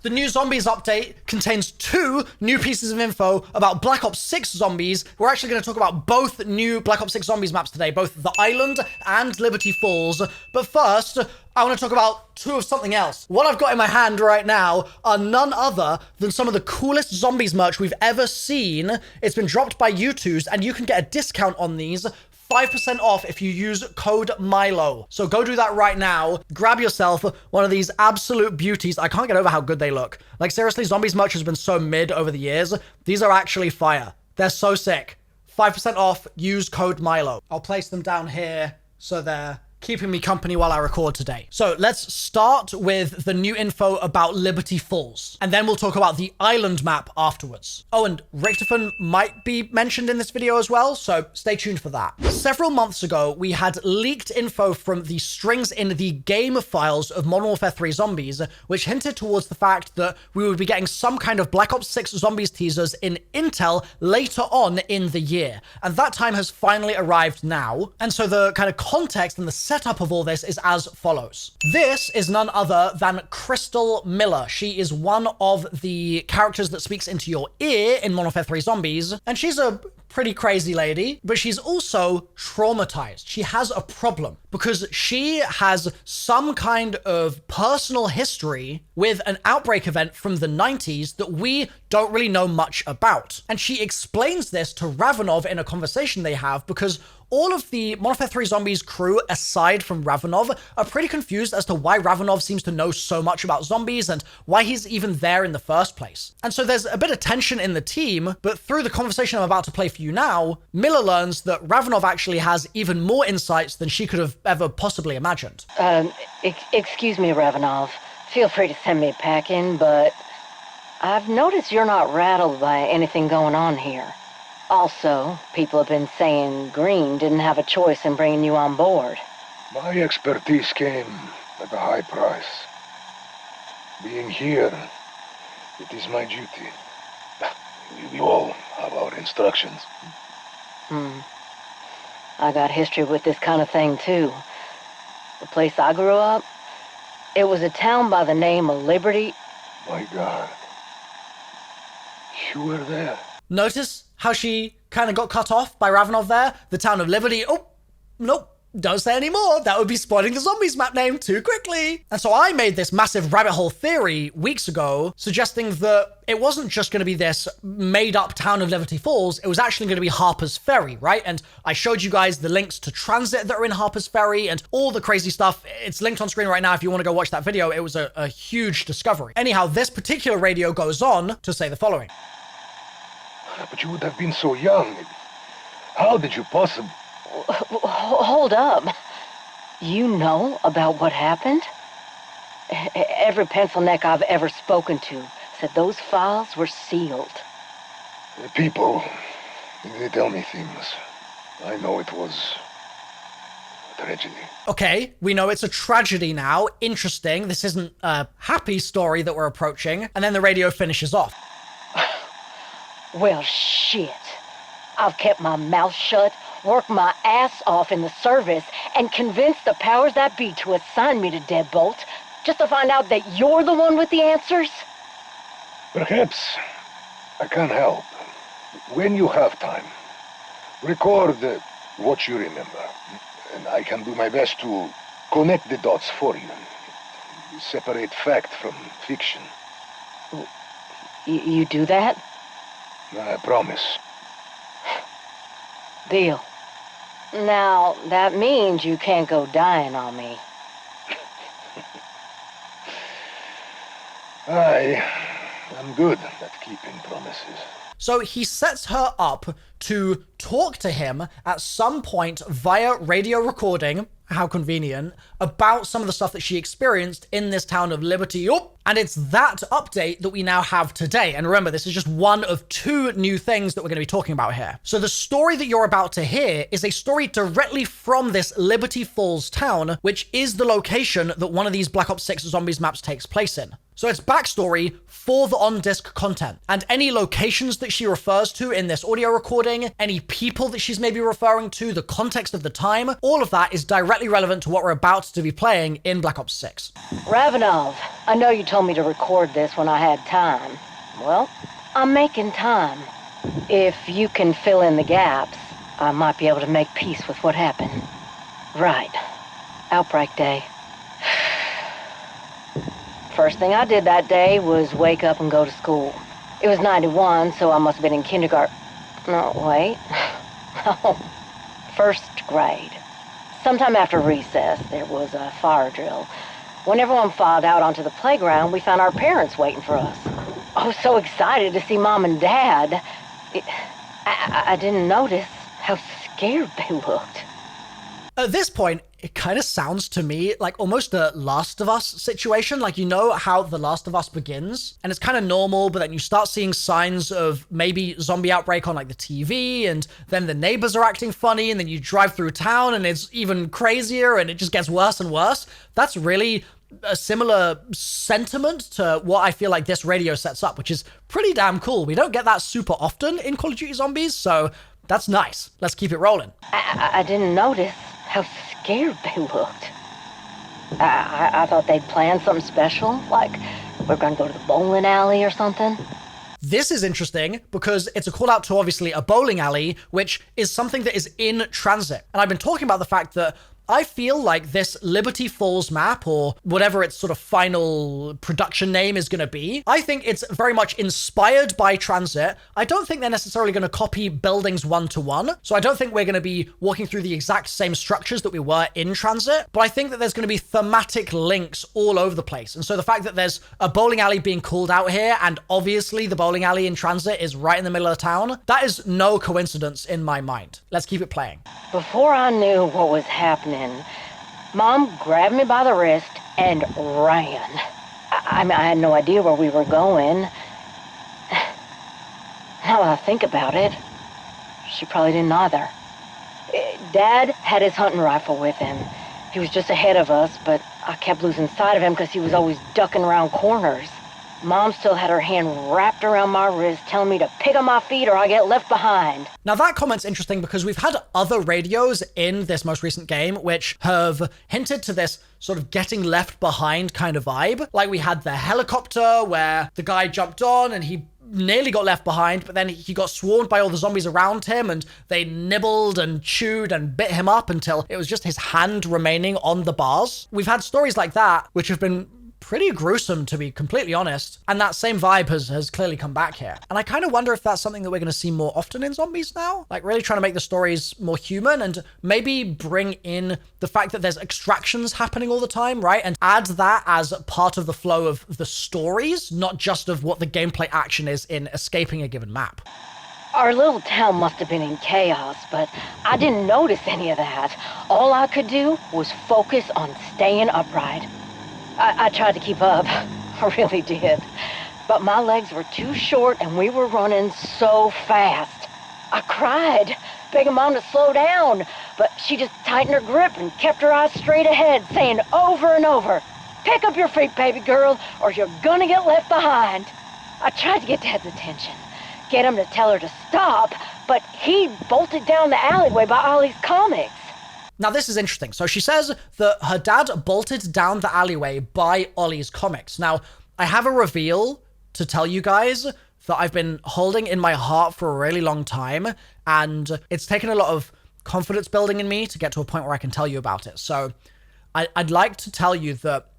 The new zombies update contains 2 new pieces of info about Black Ops 6 zombies. We're actually going to talk about both new Black Ops 6 zombies maps today, both the Island and Liberty Falls. But first, I want to talk about 2 of something else. What I've got in my hand right now are none other than some of the coolest zombies merch we've ever seen. It's been dropped by U2s, and you can get a discount on these. 5% off if you use code MILO. So go do that right now. Grab yourself one of these absolute beauties. I can't get over how good they look. Like, seriously, zombies merch has been so mid over the years. These are actually fire. They're so sick. 5% off, use code MILO. I'll place them down here so they're keeping me company while I record today. So let's start with the new info about Liberty Falls, and then we'll talk about the island map afterwards. Oh, and Richtofen might be mentioned in this video as well, so stay tuned for that. Several months ago, we had leaked info from the strings in the game files of Modern Warfare 3 Zombies, which hinted towards the fact that we would be getting some kind of Black Ops 6 Zombies teasers in intel later on in the year. And that time has finally arrived now. And so the kind of context and the setup of all this is as follows. This is none other than Crystal Miller. She is one of the characters that speaks into your ear in Modern Warfare 3 Zombies, and she's a pretty crazy lady, but she's also traumatized. She has a problem because she has some kind of personal history with an outbreak event from the 90s that we don't really know much about. And she explains this to Ravenov in a conversation they have, because all of the Modern Warfare 3 Zombies crew, aside from Ravenov, are pretty confused as to why Ravenov seems to know so much about zombies and why he's even there in the first place. And so there's a bit of tension in the team, but through the conversation I'm about to play for you now, Miller learns that Ravenov actually has even more insights than she could have ever possibly imagined. Excuse me, Ravenov. Feel free to send me a pack in, but I've noticed you're not rattled by anything going on here. Also, people have been saying Green didn't have a choice in bringing you on board. My expertise came at a high price. Being here, it is my duty. We all have our instructions. I got history with this kind of thing, too. The place I grew up, it was a town by the name of Liberty. My God. You were there. Notice how she kind of got cut off by Ravenov there? The town of Liberty. Oh, nope. Don't say any more. That would be spoiling the zombies map name too quickly. And so I made this massive rabbit hole theory weeks ago, suggesting that it wasn't just going to be this made up town of Liberty Falls. It was actually going to be Harper's Ferry, right? And I showed you guys the links to Tranzit that are in Harper's Ferry and all the crazy stuff. It's linked on screen right now if you want to go watch that video. It was a huge discovery. Anyhow, this particular radio goes on to say the following. But you would have been so young. How did you possibly... Hold up. You know about what happened? Every pencil neck I've ever spoken to said those files were sealed. People, they tell me things. I know it was a tragedy. Okay, we know it's a tragedy now. Interesting. This isn't a happy story that we're approaching. And then the radio finishes off. Well, shit. I've kept my mouth shut, worked my ass off in the service, and convinced the powers that be to assign me to Deadbolt, just to find out that you're the one with the answers? Perhaps I can help. When you have time, record what you remember, and I can do my best to connect the dots for you. Separate fact from fiction. You do that? I promise. Deal. Now, that means you can't go dying on me. I am good at keeping promises. So he sets her up to talk to him at some point via radio recording, how convenient, about some of the stuff that she experienced in this town of Liberty. Oh, and it's that update that we now have today. And remember, this is just one of 2 new things that we're going to be talking about here. So the story that you're about to hear is a story directly from this Liberty Falls town, which is the location that one of these Black Ops 6 Zombies maps takes place in. So it's backstory for the on-disc content. And any locations that she refers to in this audio recording, any people that she's maybe referring to, the context of the time, all of that is directly relevant to what we're about to be playing in Black Ops 6. Ravenov, I know you told me to record this when I had time. Well, I'm making time. If you can fill in the gaps, I might be able to make peace with what happened. Right. Outbreak day. First thing I did that day was wake up and go to school. It was 91, so I must have been in kindergarten. No, wait. First grade. Sometime after recess, there was a fire drill. When everyone filed out onto the playground, we found our parents waiting for us. I was so excited to see Mom and Dad. I didn't notice how scared they looked. At this point, it kind of sounds to me like almost a Last of Us situation. Like, you know how The Last of Us begins? And it's kind of normal, but then you start seeing signs of maybe zombie outbreak on like the TV, and then the neighbors are acting funny, and then you drive through town and it's even crazier and it just gets worse and worse. That's really a similar sentiment to what I feel like this radio sets up, which is pretty damn cool. We don't get that super often in Call of Duty Zombies, so that's nice. Let's keep it rolling. I didn't notice how scared they looked. I thought they'd planned something special, like we're gonna go to the bowling alley or something. This is interesting because it's a call out to obviously a bowling alley, which is something that is in Transit. And I've been talking about the fact that I feel like this Liberty Falls map, or whatever its sort of final production name is going to be, I think it's very much inspired by Transit. I don't think they're necessarily going to copy buildings one-to-one, so I don't think we're going to be walking through the exact same structures that we were in Transit, but I think that there's going to be thematic links all over the place. And so the fact that there's a bowling alley being called out here, and obviously the bowling alley in Transit is right in the middle of town, that is no coincidence in my mind. Let's keep it playing. Before I knew what was happening, Mom grabbed me by the wrist and ran. I had no idea where we were going. Now that I think about it, she probably didn't either. Dad had his hunting rifle with him. He was just ahead of us, but I kept losing sight of him because he was always ducking around corners. Mom still had her hand wrapped around my wrist, telling me to pick up my feet or I get left behind. Now that comment's interesting because we've had other radios in this most recent game which have hinted to this sort of getting left behind kind of vibe. Like we had the helicopter where the guy jumped on and he nearly got left behind, but then he got swarmed by all the zombies around him and they nibbled and chewed and bit him up until it was just his hand remaining on the bars. We've had stories like that which have been pretty gruesome, to be completely honest. And that same vibe has clearly come back here. And I kind of wonder if that's something that we're going to see more often in zombies now. Like really trying to make the stories more human and maybe bring in the fact that there's extractions happening all the time, right? And add that as part of the flow of the stories, not just of what the gameplay action is in escaping a given map. Our little town must have been in chaos, but I didn't notice any of that. All I could do was focus on staying upright. I tried to keep up, I really did. But my legs were too short and we were running so fast. I cried, begging Mom to slow down, but she just tightened her grip and kept her eyes straight ahead, saying over and over, "Pick up your feet, baby girl, or you're gonna get left behind." I tried to get Dad's attention, get him to tell her to stop, but he bolted down the alleyway by Ollie's comics. Now, this is interesting. So she says that her dad bolted down the alleyway by Ollie's comics. Now, I have a reveal to tell you guys that I've been holding in my heart for a really long time, and it's taken a lot of confidence building in me to get to a point where I can tell you about it. So I'd like to tell you that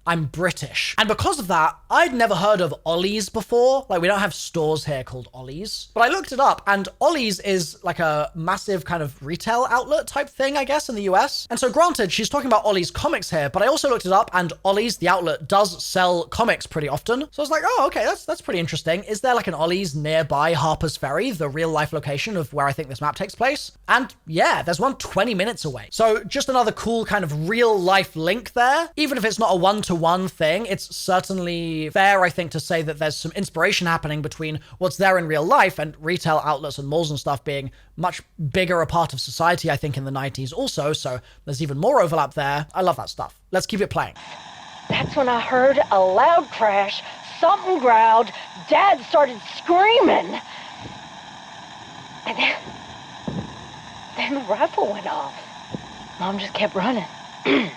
I'm British. And because of that, I'd never heard of Ollie's before. Like, we don't have stores here called Ollie's. But I looked it up, and Ollie's is like a massive kind of retail outlet type thing, I guess, in the US. And so granted, she's talking about Ollie's comics here, but I also looked it up, and Ollie's, the outlet, does sell comics pretty often. So I was like, oh, okay, that's pretty interesting. Is there like an Ollie's nearby Harper's Ferry, the real life location of where I think this map takes place? And yeah, there's one 20 minutes away. So just another cool kind of real life link there. Even if it's not a one-to-one thing, it's certainly fair, I think, to say that there's some inspiration happening between what's there in real life and retail outlets and malls and stuff being much bigger a part of society, I think, in the 90s also. So there's even more overlap there. I love that stuff. Let's keep it playing. That's when I heard a loud crash, something growled, Dad started screaming. And then the rifle went off. Mom just kept running. I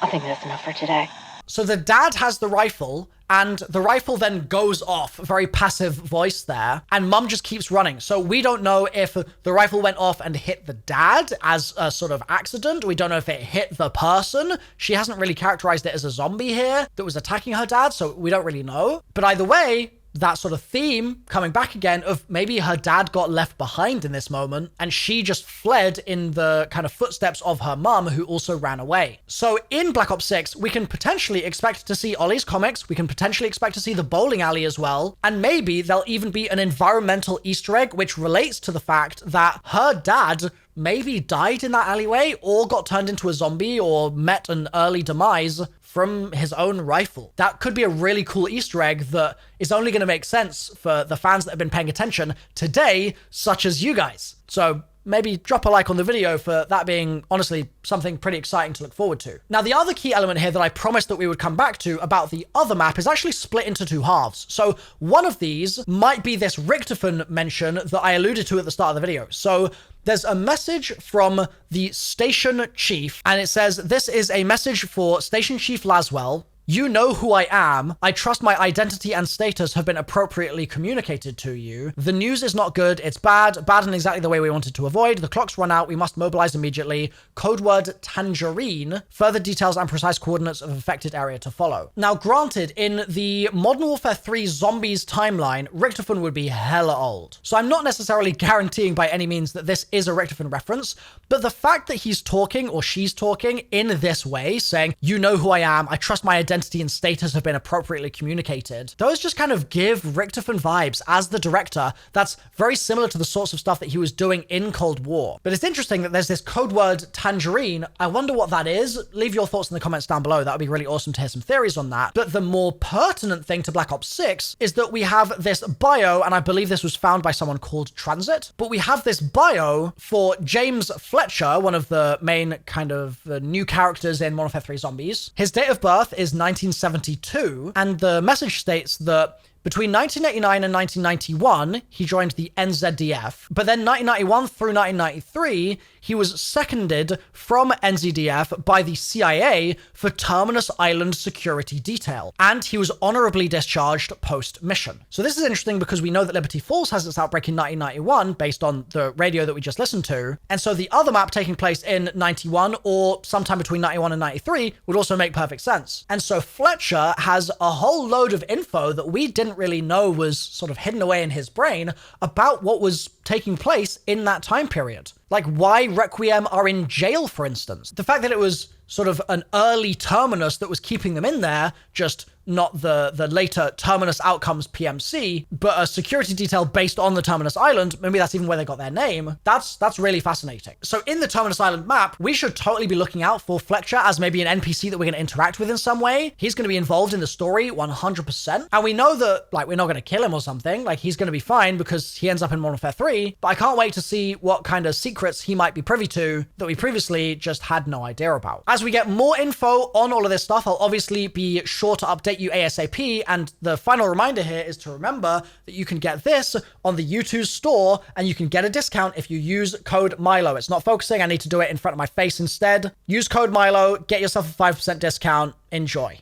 think that's enough for today. So the dad has the rifle, and the rifle then goes off. Very passive voice there. And Mum just keeps running. So we don't know if the rifle went off and hit the dad as a sort of accident. We don't know if it hit the person. She hasn't really characterized it as a zombie here that was attacking her dad, so we don't really know. But either way, that sort of theme coming back again of maybe her dad got left behind in this moment and she just fled in the kind of footsteps of her mum, who also ran away. So in Black Ops 6, we can potentially expect to see Ollie's comics, we can potentially expect to see the bowling alley as well, and maybe there'll even be an environmental Easter egg which relates to the fact that her dad maybe died in that alleyway or got turned into a zombie or met an early demise from his own rifle. That could be a really cool Easter egg that is only going to make sense for the fans that have been paying attention today, such as you guys. So maybe drop a like on the video for that being, honestly, something pretty exciting to look forward to. Now, the other key element here that I promised that we would come back to about the other map is actually split into two halves. So one of these might be this Richtofen mention that I alluded to at the start of the video. So there's a message from the station chief, and it says, "This is a message for Station Chief Laswell. You know who I am. I trust my identity and status have been appropriately communicated to you. The news is not good. It's bad in exactly the way we wanted to avoid. The clock's run out. We must mobilize immediately. Code word Tangerine. Further details and precise coordinates of affected area to follow." Now, granted, in the Modern Warfare 3 Zombies timeline, Richtofen would be hella old. So I'm not necessarily guaranteeing by any means that this is a Richtofen reference, but the fact that he's talking or she's talking in this way, saying, "You know who I am. I trust my identity and status have been appropriately communicated," those just kind of give Richtofen vibes as the director. That's very similar to the sorts of stuff that he was doing in Cold War. But it's interesting that there's this code word Tangerine. I wonder what that is. Leave your thoughts in the comments down below. That would be really awesome to hear some theories on that. But the more pertinent thing to Black Ops 6 is that we have this bio, and I believe this was found by someone called Tranzit, but we have this bio for James Fletcher, one of the main kind of new characters in Modern Warfare 3 Zombies. His date of birth is 1972, and the message states that between 1989 and 1991, he joined the NZDF, but then 1991 through 1993, he was seconded from NZDF by the CIA for Terminus Island security detail, and he was honorably discharged post-mission. So this is interesting because we know that Liberty Falls has its outbreak in 1991 based on the radio that we just listened to, and so the other map taking place in 91 or sometime between 91 and 93 would also make perfect sense. And so Fletcher has a whole load of info that we didn't really know was sort of hidden away in his brain about what was taking place in that time period. Like why Requiem are in jail, for instance. The fact that it was sort of an early Terminus that was keeping them in there, just not the later Terminus Outcomes PMC, but a security detail based on the Terminus Island. Maybe that's even where they got their name. That's really fascinating. So in the Terminus Island map, we should totally be looking out for Fletcher as maybe an NPC that we're going to interact with in some way. He's going to be involved in the story 100%. And we know that, like, we're not going to kill him or something. Like, he's going to be fine because he ends up in Modern Warfare 3. But I can't wait to see what kind of secrets he might be privy to that we previously just had no idea about. As we get more info on all of this stuff, I'll obviously be sure to update you ASAP, and the final reminder here is to remember that you can get this on the U2 store, and you can get a discount if you use code Milo. It's not focusing, I need to do it in front of my face instead. Use code Milo, get yourself a 5% discount. Enjoy.